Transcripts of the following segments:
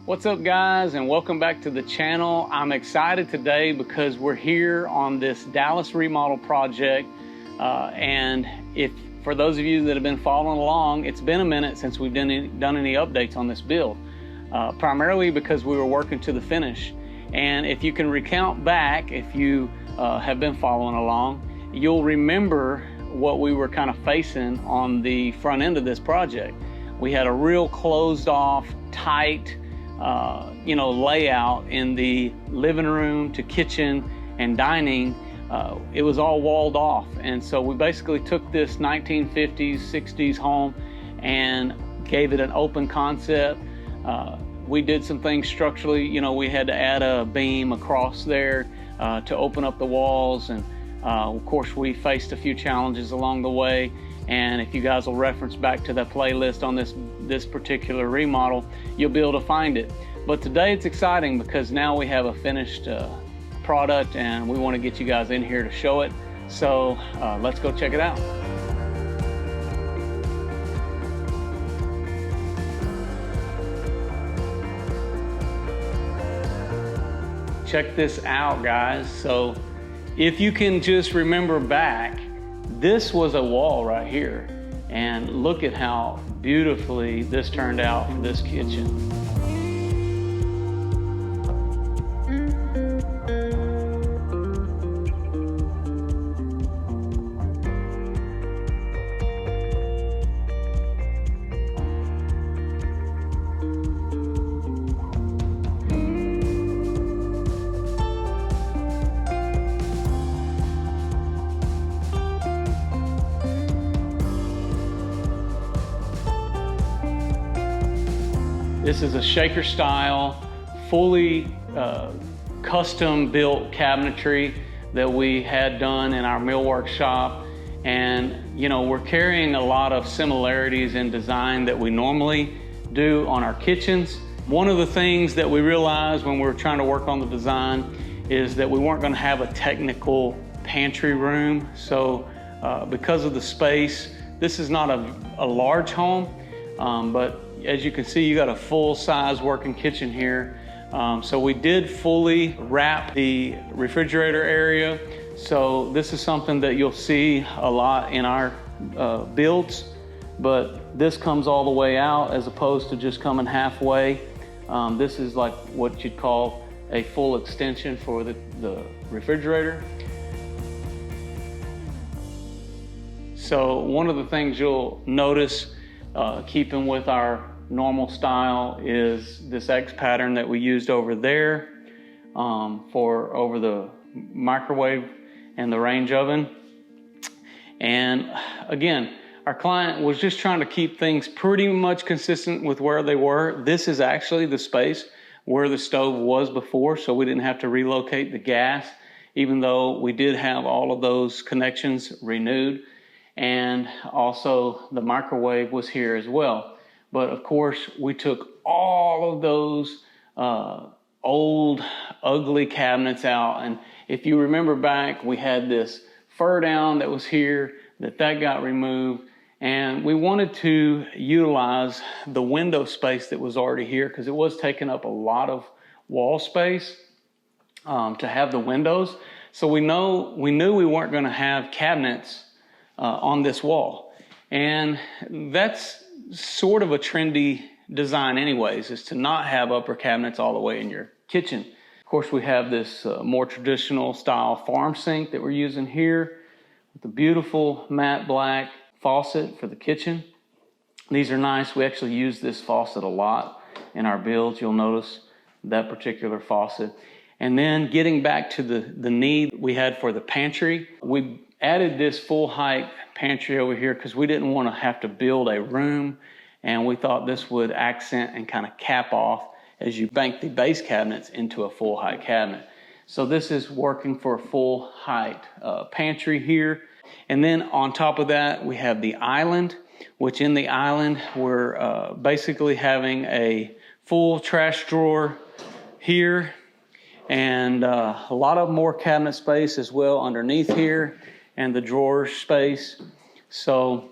What's up, guys, and welcome back to the channel. I'm excited today because we're here on this Dallas remodel project, and for those of you that have been following along, it's been a minute since we've done any updates on this build, primarily because we were working to the finish. And if you can recount back, if you have been following along, you'll remember what we were kind of facing on the front end of this project. We had a real closed off, tight, layout in the living room to kitchen and dining. It was all walled off. And so we basically took this 1950s, 60s home and gave it an open concept. We did some things structurally. We had to add a beam across there to open up the walls. And of course, we faced a few challenges along the way. And if you guys will reference back to the playlist on this particular remodel, you'll be able to find it. But today it's exciting because now we have a finished product and we want to get you guys in here to show it. So let's go check it out. Check this out, guys. So if you can just remember back, this was a wall right here, and look at how beautifully this turned out for this kitchen. This is a shaker style, fully custom built cabinetry that we had done in our millwork shop. And we're carrying a lot of similarities in design that we normally do on our kitchens. One of the things that we realized when we were trying to work on the design is that we weren't going to have a technical pantry room. So because of the space, this is not a large home, but as you can see, you got a full-size working kitchen here. So we did fully wrap the refrigerator area. So this is something that you'll see a lot in our builds, but this comes all the way out as opposed to just coming halfway. This is like what you'd call a full extension for the refrigerator. So one of the things you'll notice, keeping with our normal style, is this X pattern that we used over there for over the microwave and the range oven. And again, our client was just trying to keep things pretty much consistent with where they were. This is actually the space where the stove was before, so we didn't have to relocate the gas, even though we did have all of those connections renewed. And also the microwave was here as well. But of course, we took all of those old, ugly cabinets out. And if you remember back, we had this fur down that was here, that got removed. And we wanted to utilize the window space that was already here because it was taking up a lot of wall space to have the windows. So we knew we weren't going to have cabinets on this wall. And that's sort of a trendy design anyways, is to not have upper cabinets all the way in your kitchen. Of course, we have this more traditional style farm sink that we're using here with a beautiful matte black faucet for the kitchen. These are nice. We actually use this faucet a lot in our builds. You'll notice that particular faucet. And then getting back to the need we had for the pantry, we added this full height pantry over here because we didn't want to have to build a room, and we thought this would accent and kind of cap off as you bank the base cabinets into a full height cabinet. So this is working for a full height pantry here. And then on top of that, we have the island, which in the island, we're basically having a full trash drawer here and a lot of more cabinet space as well underneath here, and the drawer space. So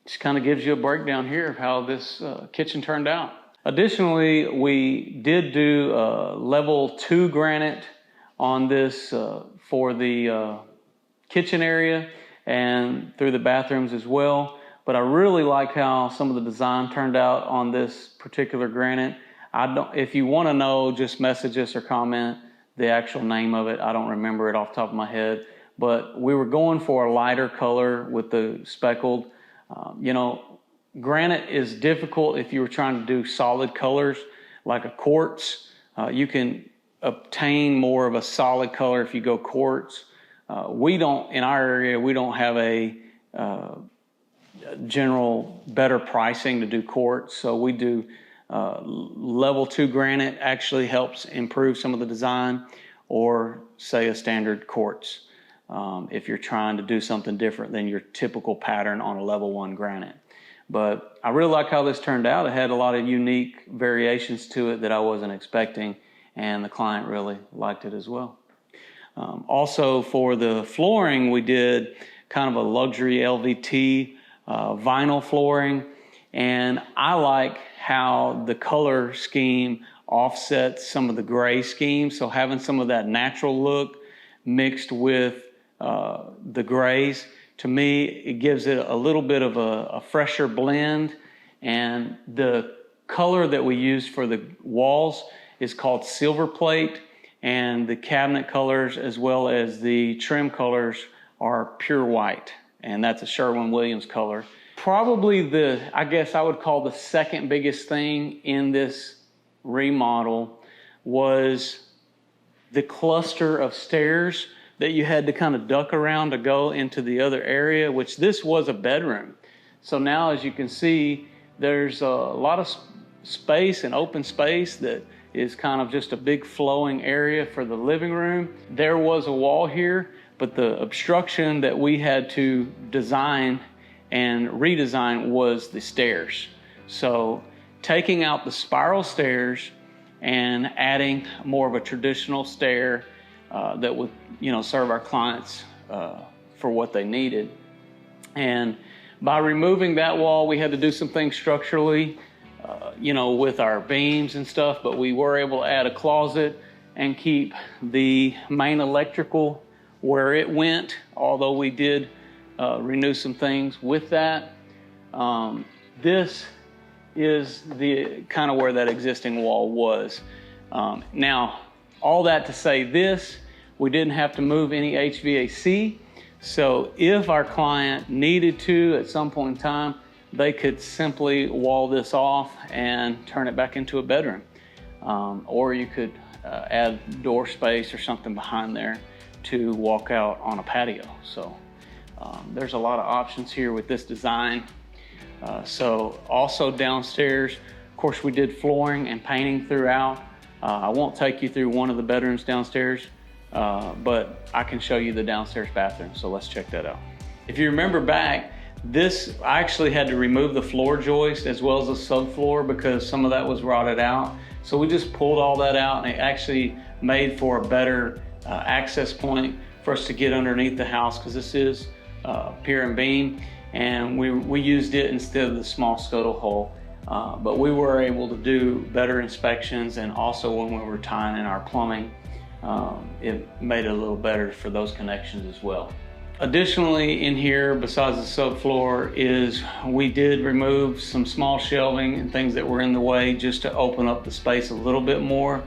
just kind of gives you a breakdown here of how this kitchen turned out. Additionally, we did do level 2 granite on this for the kitchen area and through the bathrooms as well. But I really like how some of the design turned out on this particular granite. If you want to know, just message us or comment the actual name of it. I don't remember it off the top of my head, but we were going for a lighter color with the speckled. Granite is difficult if you were trying to do solid colors like a quartz. You can obtain more of a solid color if you go quartz. In our area, we don't have a general better pricing to do quartz, so we do level 2 granite. Actually helps improve some of the design, or say a standard quartz if you're trying to do something different than your typical pattern on a level 1 granite. But I really like how this turned out. It had a lot of unique variations to it that I wasn't expecting, and the client really liked it as well. Also for the flooring, we did kind of a luxury LVT vinyl flooring, and I like how the color scheme offsets some of the gray scheme. So having some of that natural look mixed with the grays, to me, it gives it a little bit of a fresher blend. And the color that we used for the walls is called silver plate, and the cabinet colors as well as the trim colors are pure white, and that's a Sherwin-Williams color. Probably I guess I would call the second biggest thing in this remodel was the cluster of stairs that you had to kind of duck around to go into the other area, which this was a bedroom. So now, as you can see, there's a lot of space and open space that is kind of just a big flowing area for the living room. There was a wall here, but the obstruction that we had to design and redesign was the stairs. So taking out the spiral stairs and adding more of a traditional stair that would, serve our clients for what they needed. And by removing that wall, we had to do some things structurally, with our beams and stuff, but we were able to add a closet and keep the main electrical where it went, although we did renew some things with that. This is the kind of where that existing wall was. Now, all that to say this, we didn't have to move any HVAC. So if our client needed to at some point in time, they could simply wall this off and turn it back into a bedroom. Or you could add door space or something behind there to walk out on a patio. So there's a lot of options here with this design. So also downstairs, of course, we did flooring and painting throughout. I won't take you through one of the bedrooms downstairs, but I can show you the downstairs bathroom. So let's check that out. If you remember back, I actually had to remove the floor joist as well as the subfloor because some of that was rotted out. So we just pulled all that out, and it actually made for a better access point for us to get underneath the house, because this is pier and beam, and we used it instead of the small scuttle hole. But we were able to do better inspections, and also when we were tying in our plumbing, it made it a little better for those connections as well. Additionally, in here, besides the subfloor, is we did remove some small shelving and things that were in the way just to open up the space a little bit more.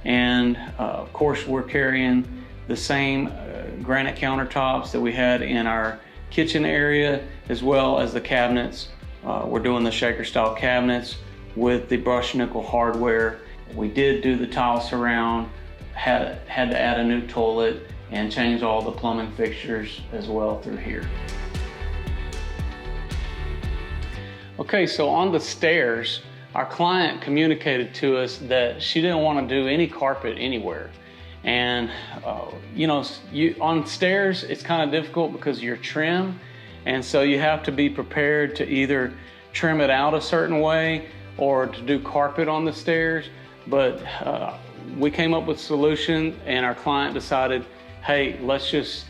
And of course, we're carrying the same granite countertops that we had in our kitchen area, as well as the cabinets. We're doing the shaker style cabinets with the brushed nickel hardware. We did do the tile surround, had to add a new toilet, and change all the plumbing fixtures as well through here. Okay, so on the stairs, our client communicated to us that she didn't want to do any carpet anywhere. And on stairs, it's kind of difficult because you're trim, and so you have to be prepared to either trim it out a certain way or to do carpet on the stairs. But we came up with a solution, and our client decided, hey, let's just,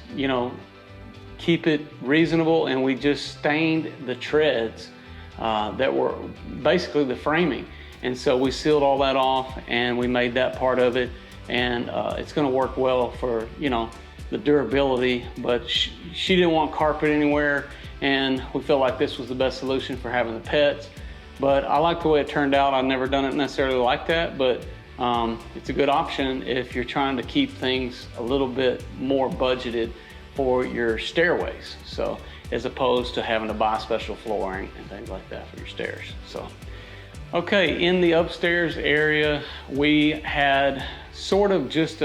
keep it reasonable, and we just stained the treads that were basically the framing. And so we sealed all that off and we made that part of it. And it's gonna work well for, you know, the durability, but she didn't want carpet anywhere, and we felt like this was the best solution for having the pets. But I like the way it turned out. I've never done it necessarily like that, but it's a good option if you're trying to keep things a little bit more budgeted for your stairways. So as opposed to having to buy special flooring and things like that for your stairs. So, okay, in the upstairs area, we had sort of just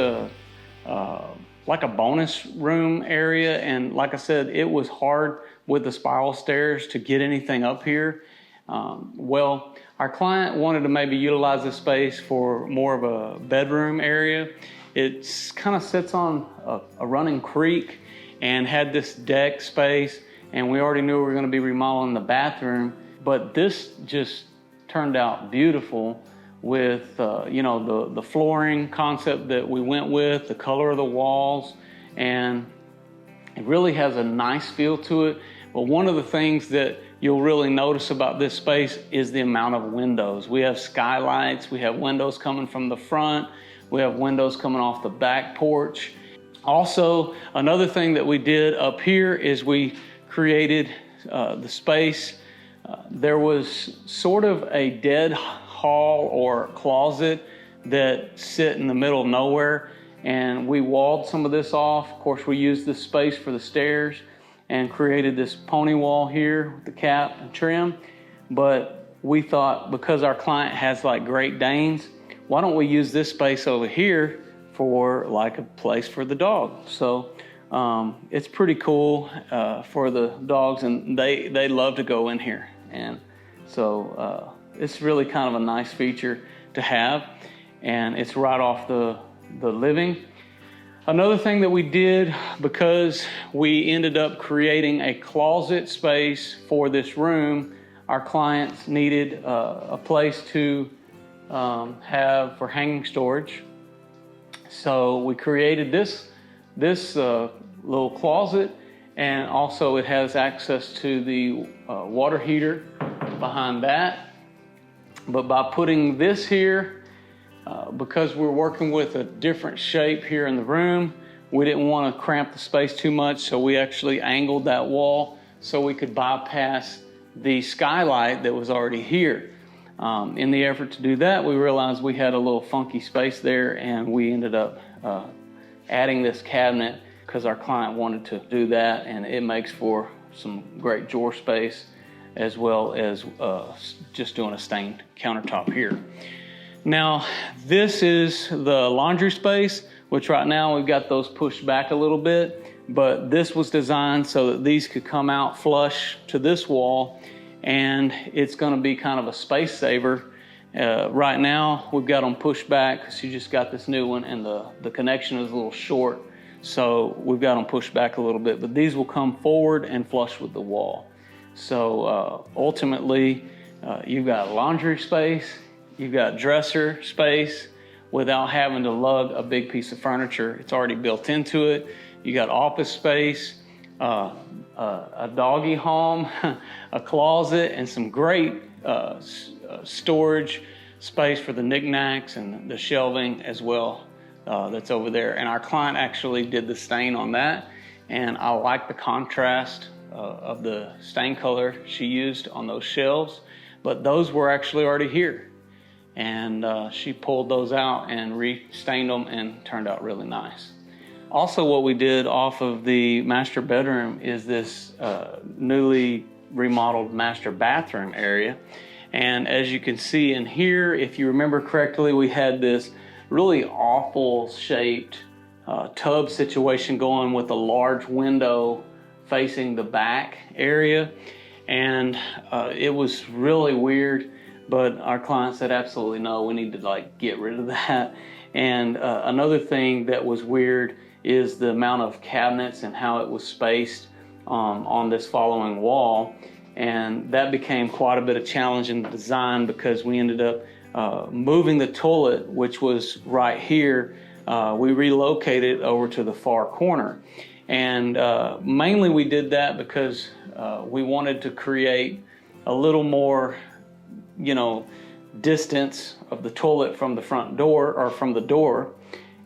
like a bonus room area. And like I said, it was hard with the spiral stairs to get anything up here. Well, our client wanted to maybe utilize this space for more of a bedroom area. It kind of sits on a running creek and had this deck space, and we already knew we were going to be remodeling the bathroom, but this just turned out beautiful with you know, the flooring concept that we went with, the color of the walls, and it really has a nice feel to it. But one of the things that you'll really notice about this space is the amount of windows. We have skylights, we have windows coming from the front, we have windows coming off the back porch. Also, another thing that we did up here is we created the space. There was sort of a dead hall or closet that sit in the middle of nowhere, and we walled some of this off. Of course, we used this space for the stairs and created this pony wall here with the cap and trim. But we thought, because our client has like Great Danes, why don't we use this space over here for like a place for the dog? So it's pretty cool for the dogs, and they love to go in here. And so it's really kind of a nice feature to have, and it's right off the living. Another thing that we did, because we ended up creating a closet space for this room, our clients needed a place to have for hanging storage. So we created this little closet, and also it has access to the water heater behind that. But by putting this here, because we're working with a different shape here in the room, we didn't want to cramp the space too much, so we actually angled that wall so we could bypass the skylight that was already here. In the effort to do that, we realized we had a little funky space there, and we ended up adding this cabinet because our client wanted to do that, and it makes for some great drawer space, as well as just doing a stained countertop here. Now, this is the laundry space, which right now we've got those pushed back a little bit, but this was designed so that these could come out flush to this wall, and it's gonna be kind of a space saver. Right now, we've got them pushed back because you just got this new one, and the connection is a little short, so we've got them pushed back a little bit, but these will come forward and flush with the wall. So ultimately, you've got laundry space, you've got dresser space without having to lug a big piece of furniture. It's already built into it. You got office space, a doggy home, a closet, and some great storage space for the knickknacks and the shelving as well that's over there. And our client actually did the stain on that, and I like the contrast of the stain color she used on those shelves, but those were actually already here. And she pulled those out and re-stained them, and turned out really nice. Also, what we did off of the master bedroom is this newly remodeled master bathroom area. And as you can see in here, if you remember correctly, we had this really awful shaped tub situation going with a large window facing the back area. And it was really weird. But our client said, absolutely no, we need to like get rid of that. And another thing that was weird is the amount of cabinets and how it was spaced on this following wall. And that became quite a bit of challenge in the design, because we ended up moving the toilet, which was right here. We relocated over to the far corner. And mainly we did that because we wanted to create a little more, you know, distance of the toilet from the front door or from the door,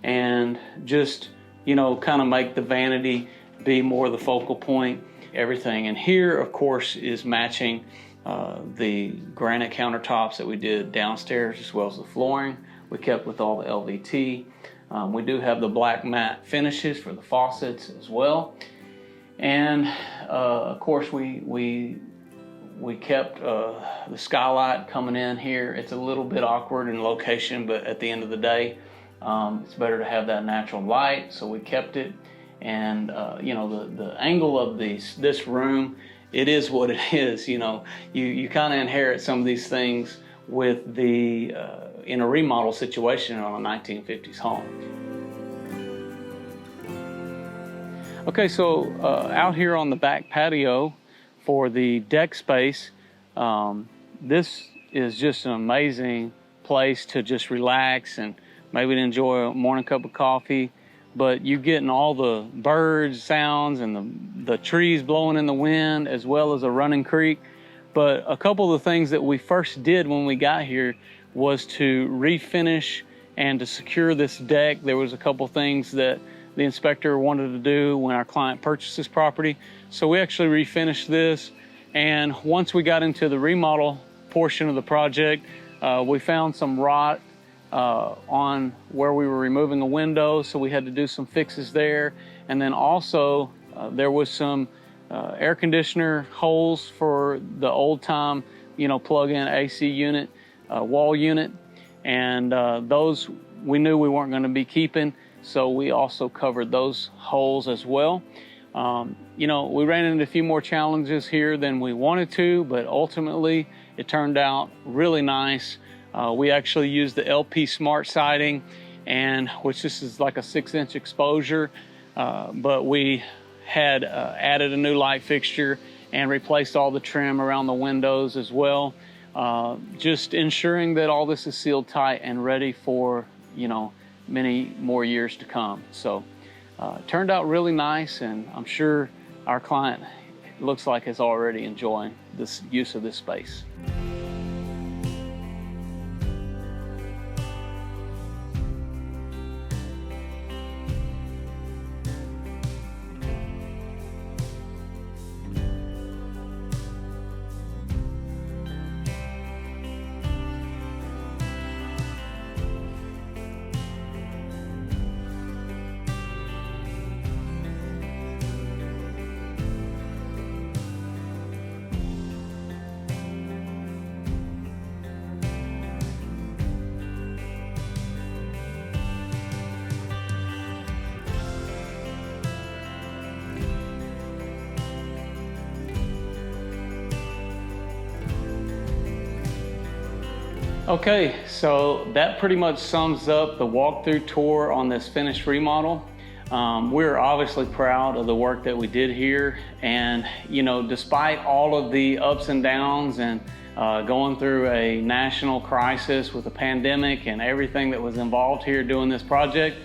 and just, you know, kind of make the vanity be more the focal point, everything. And here, of course, is matching the granite countertops that we did downstairs, as well as the flooring. We kept with all the LVT. We do have the black matte finishes for the faucets as well. And of course, we kept the skylight coming in here. It's a little bit awkward in location, but at the end of the day, it's better to have that natural light, so we kept it. And you know, the angle of this room, it is what it is. You know, you kind of inherit some of these things with the in a remodel situation on a 1950s home. Okay, so out here on the back patio for the deck space, this is just an amazing place to just relax and maybe to enjoy a morning cup of coffee. But you're getting all the birds sounds and the trees blowing in the wind, as well as a running creek. But a couple of the things that we first did when we got here was to refinish and to secure this deck. There was a couple things that the inspector wanted to do when our client purchased this property. So we actually refinished this. And once we got into the remodel portion of the project, we found some rot on where we were removing a window, so we had to do some fixes there. And then also there was some air conditioner holes for the old time, you know, plug-in AC unit, wall unit, and those we knew we weren't going to be keeping, so we also covered those holes as well. You know, we ran into a few more challenges here than we wanted to, but ultimately it turned out really nice. We actually used the LP Smart siding, and which this is like a 6-inch exposure, but we had added a new light fixture and replaced all the trim around the windows as well, just ensuring that all this is sealed tight and ready for, you know, many more years to come. So it turned out really nice, and I'm sure our client looks like is already enjoying this use of this space. Okay, so that pretty much sums up the walkthrough tour on this finished remodel. We're obviously proud of the work that we did here, and you know, despite all of the ups and downs and going through a national crisis with the pandemic and everything that was involved here doing this project,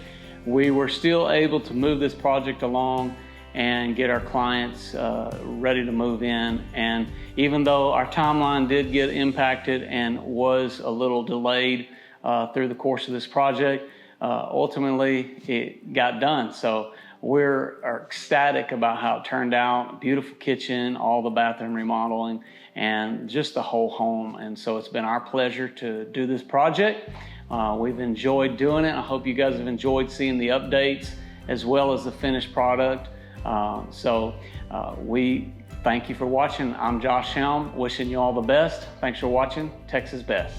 we were still able to move this project along and get our clients ready to move in. And even though our timeline did get impacted and was a little delayed through the course of this project, ultimately it got done. So we're ecstatic about how it turned out. Beautiful kitchen, all the bathroom remodeling, and just the whole home. And so it's been our pleasure to do this project. We've enjoyed doing it. I hope you guys have enjoyed seeing the updates as well as the finished product. We thank you for watching. I'm Josh Helm, wishing you all the best. Thanks for watching Texas Best.